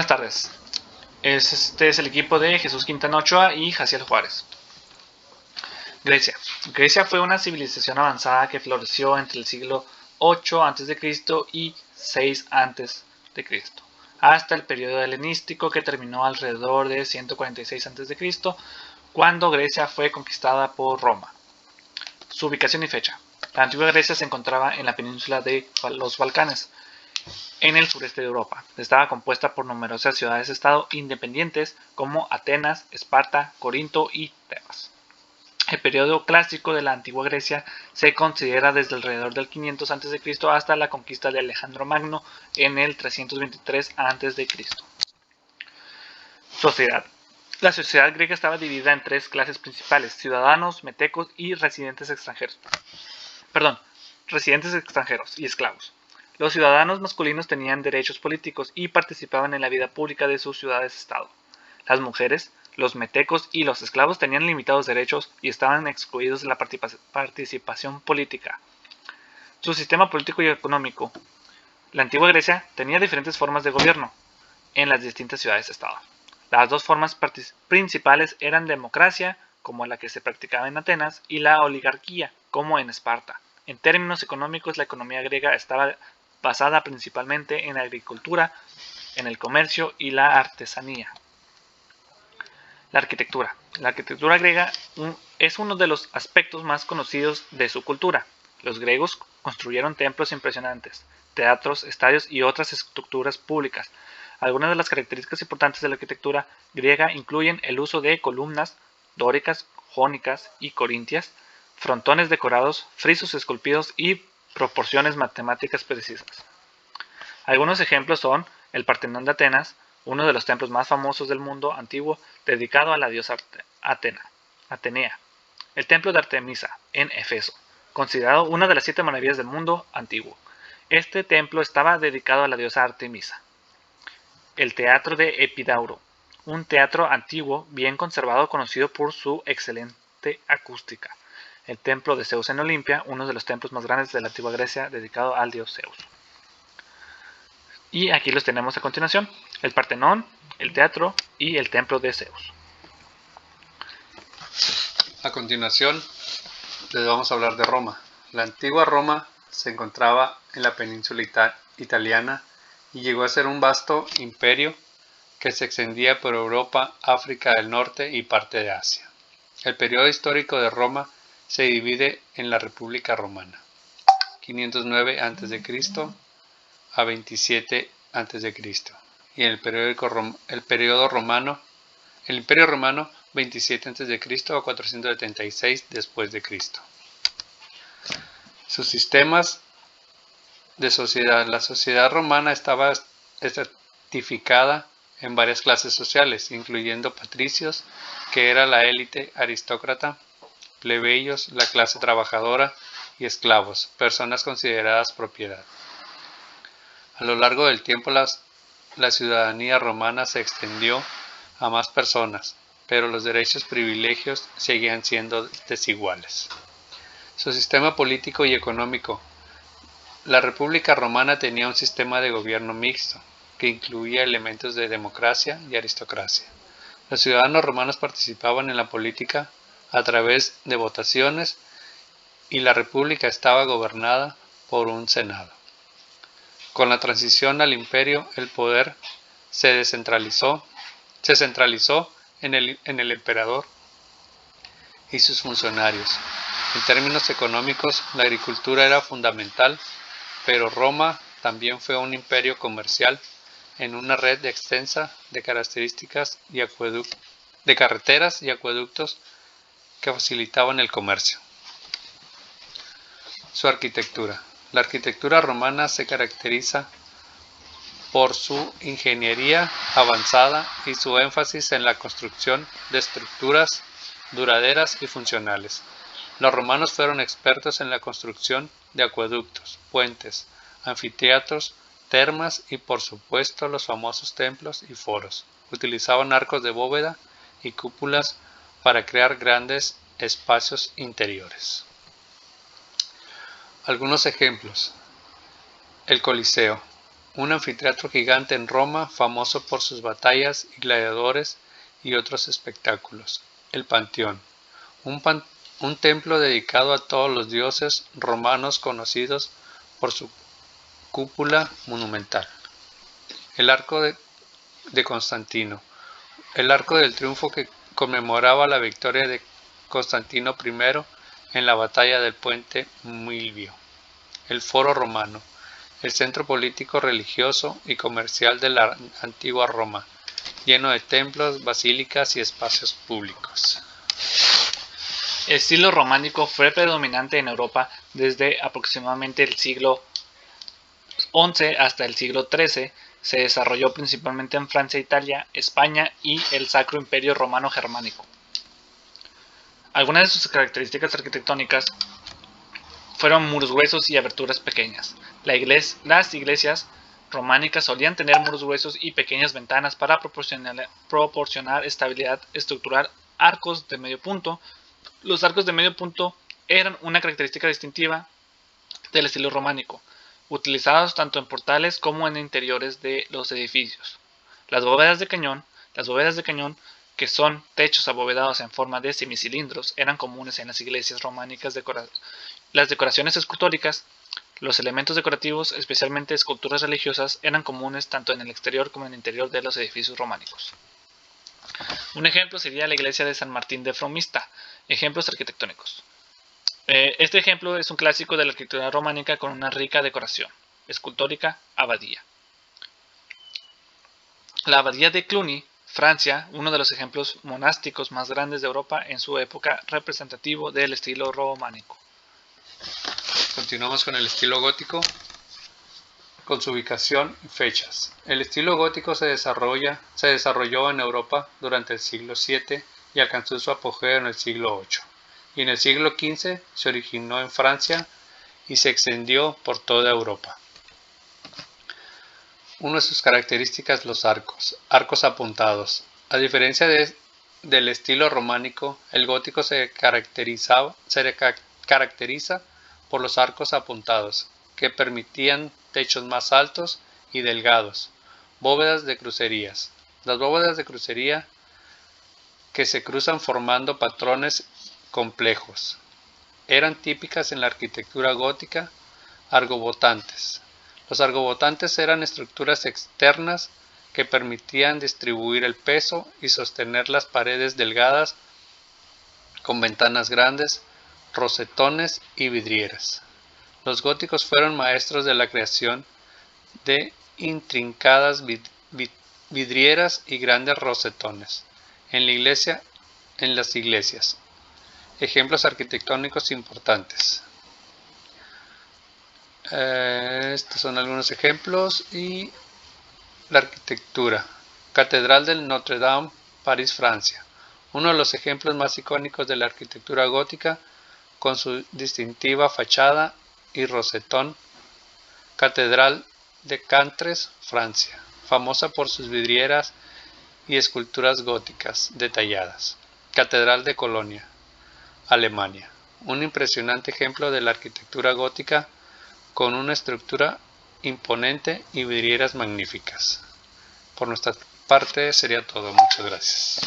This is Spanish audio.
Buenas tardes. Este es el equipo de Jesús Quintana Ochoa y Jaciel Juárez. Grecia. Grecia fue una civilización avanzada que floreció entre el siglo 8 a.C. y 6 a.C., hasta el periodo helenístico que terminó alrededor de 146 a.C., cuando Grecia fue conquistada por Roma. Su ubicación y fecha. La antigua Grecia se encontraba en la península de los Balcanes, en el sureste de Europa. Estaba compuesta por numerosas ciudades-estado independientes como Atenas, Esparta, Corinto y Tebas. El periodo clásico de la antigua Grecia se considera desde alrededor del 500 a.C. hasta la conquista de Alejandro Magno en el 323 a.C. Sociedad. La sociedad griega estaba dividida en tres clases principales: ciudadanos, metecos y residentes extranjeros y esclavos. Los ciudadanos masculinos tenían derechos políticos y participaban en la vida pública de sus ciudades-estado. Las mujeres, los metecos y los esclavos tenían limitados derechos y estaban excluidos de la participación política. Su sistema político y económico. La antigua Grecia tenía diferentes formas de gobierno en las distintas ciudades-estado. Las dos formas principales eran democracia, como la que se practicaba en Atenas, y la oligarquía, como en Esparta. En términos económicos, la economía griega estaba basada principalmente en la agricultura, en el comercio y la artesanía. La arquitectura. La arquitectura griega es uno de los aspectos más conocidos de su cultura. Los griegos construyeron templos impresionantes, teatros, estadios y otras estructuras públicas. Algunas de las características importantes de la arquitectura griega incluyen el uso de columnas dóricas, jónicas y corintias, frontones decorados, frisos esculpidos y proporciones matemáticas precisas. Algunos ejemplos son el Partenón de Atenas, uno de los templos más famosos del mundo antiguo dedicado a la diosa Atenea; el templo de Artemisa, en Éfeso, considerado una de las 7 maravillas del mundo antiguo. Este templo estaba dedicado a la diosa Artemisa. El teatro de Epidauro, un teatro antiguo bien conservado conocido por su excelente acústica. El templo de Zeus en Olimpia, uno de los templos más grandes de la antigua Grecia dedicado al dios Zeus. Y aquí los tenemos a continuación: el Partenón, el teatro y el templo de Zeus. A continuación les vamos a hablar de Roma. La antigua Roma se encontraba en la península italiana y llegó a ser un vasto imperio que se extendía por Europa, África del Norte y parte de Asia. El periodo histórico de Roma se divide en la República Romana, 509 a.C. a 27 a.C. y en el Imperio Romano 27 a.C. a 476 después de Cristo. Sus sistemas de sociedad. La sociedad romana estaba estratificada en varias clases sociales, incluyendo patricios, que era la élite aristócrata, plebeyos, la clase trabajadora, y esclavos, personas consideradas propiedad. A lo largo del tiempo la ciudadanía romana se extendió a más personas, pero los derechos y privilegios seguían siendo desiguales. Su sistema político y económico. La República Romana tenía un sistema de gobierno mixto, que incluía elementos de democracia y aristocracia. Los ciudadanos romanos participaban en la política a través de votaciones y la república estaba gobernada por un senado. Con la transición al imperio, el poder se centralizó en el emperador y sus funcionarios. En términos económicos, la agricultura era fundamental, pero Roma también fue un imperio comercial en una red extensa de carreteras y acueductos que facilitaban el comercio. Su arquitectura. La arquitectura romana se caracteriza por su ingeniería avanzada y su énfasis en la construcción de estructuras duraderas y funcionales. Los romanos fueron expertos en la construcción de acueductos, puentes, anfiteatros, termas y por supuesto los famosos templos y foros. Utilizaban arcos de bóveda y cúpulas para crear grandes espacios interiores. Algunos ejemplos. El Coliseo. un anfiteatro gigante en Roma, famoso por sus batallas y gladiadores y otros espectáculos. El Panteón, un templo dedicado a todos los dioses romanos conocidos por su cúpula monumental. El Arco de Constantino, el arco del triunfo que conmemoraba la victoria de Constantino I en la batalla del puente Milvio. El Foro Romano, el centro político, religioso y comercial de la antigua Roma, lleno de templos, basílicas y espacios públicos. El estilo románico fue predominante en Europa desde aproximadamente el siglo XI hasta el siglo XIII. Se desarrolló principalmente en Francia, Italia, España y el Sacro Imperio Romano Germánico. Algunas de sus características arquitectónicas fueron muros gruesos y aberturas pequeñas. Las iglesias románicas solían tener muros gruesos y pequeñas ventanas para proporcionar estabilidad estructural. Arcos de medio punto. Los arcos de medio punto eran una característica distintiva del estilo románico, utilizados tanto en portales como en interiores de los edificios. Las bóvedas de cañón, que son techos abovedados en forma de semicilindros, eran comunes en las iglesias románicas. Las decoraciones escultóricas, los elementos decorativos, especialmente esculturas religiosas, eran comunes tanto en el exterior como en el interior de los edificios románicos. Un ejemplo sería la iglesia de San Martín de Fromista. Ejemplos arquitectónicos. Este ejemplo es un clásico de la arquitectura románica con una rica decoración escultórica. Abadía. La abadía de Cluny, Francia, uno de los ejemplos monásticos más grandes de Europa en su época, representativo del estilo románico. Continuamos con el estilo gótico, con su ubicación y fechas. El estilo gótico se desarrolló en Europa durante el siglo VII y alcanzó su apogeo en el siglo VIII. Y en el siglo XV se originó en Francia y se extendió por toda Europa. Una de sus características, los arcos apuntados. A diferencia del estilo románico, el gótico se caracteriza por los arcos apuntados, que permitían techos más altos y delgados. Bóvedas de crucerías. Las bóvedas de crucería que se cruzan formando patrones complejos. Eran típicas en la arquitectura gótica. Argobotantes. Los argobotantes eran estructuras externas que permitían distribuir el peso y sostener las paredes delgadas con ventanas grandes, rosetones y vidrieras. Los góticos fueron maestros de la creación de intrincadas vidrieras y grandes rosetones en las iglesias. Ejemplos arquitectónicos importantes. Estos son algunos ejemplos. Y la arquitectura. Catedral de Notre Dame, París, Francia. Uno de los ejemplos más icónicos de la arquitectura gótica, con su distintiva fachada y rosetón. Catedral de Cantres, Francia, famosa por sus vidrieras y esculturas góticas detalladas. Catedral de Colonia, Alemania. Un impresionante ejemplo de la arquitectura gótica, con una estructura imponente y vidrieras magníficas. Por nuestra parte sería todo. Muchas gracias.